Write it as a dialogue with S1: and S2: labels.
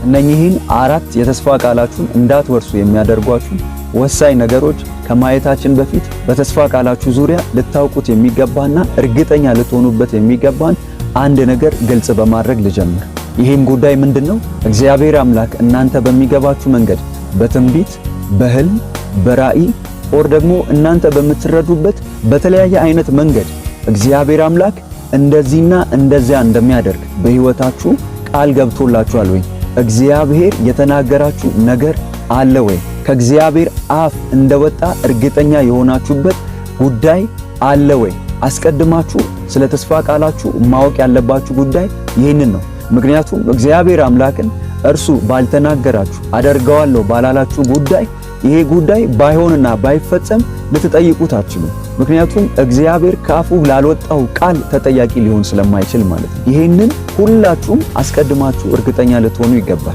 S1: እነኚህን አራት የተስፋ ቃላችሁን እንዳትወርሱ የሚያደርጓችሁ ወሳኝ ነገሮች ከማየታችን በፊት በተስፋ ቃላችሁ ዙሪያ ልታውቁት የሚገባና እርግጠኛ ልትሆኑበት የሚገባን አንድ ነገር ግልጽ በማድረግ ልጀምር። ይህም ጉዳይ ምንድነው? እግዚአብሔር አምላክ እናንተ በሚገባችሁ መንገድ በትንቢት፣ በህልም፣ በራእይ ኦር ደግሞ እናንተ በምትረዱበት በተለያየ አይነት መንገድ እግዚአብሔር አምላክ እንደዚህና እንደዚያ እንደሚያደርግ በህይወታችሁ ቃል ገብቶላችኋል ወይ? እግዚአብሔር የተናገራችሁ ነገር አለ ወይ? ከእግዚአብሔር አፍ እንደወጣ እርግጠኛ የሆናችሁበት ጉዳይ አለ ወይ? አስቀድማችሁ ስለ ተስፋ ቃላችሁ ማወቅ ያለባችሁ ጉዳይ ይህንን ነው። ምክንያቱም እግዚአብሔር አምላክን እርሱ ባልተናገራችሁ አደርገዋለሁ ባላላችሁ ጉዳይ ይሄ ጉዳይ ባይሆንና ባይፈጸም ልትጠይቁት አትችሉም። ምክንያቱም እግዚአብሔር ከአፉ ላልወጣው ቃል ተጠያቂ ሊሆን ስለማይችል ማለት ነው። ይሄንን ሁላችሁም አስቀድማችሁ እርግጠኛ ልትሆኑ ይገባል።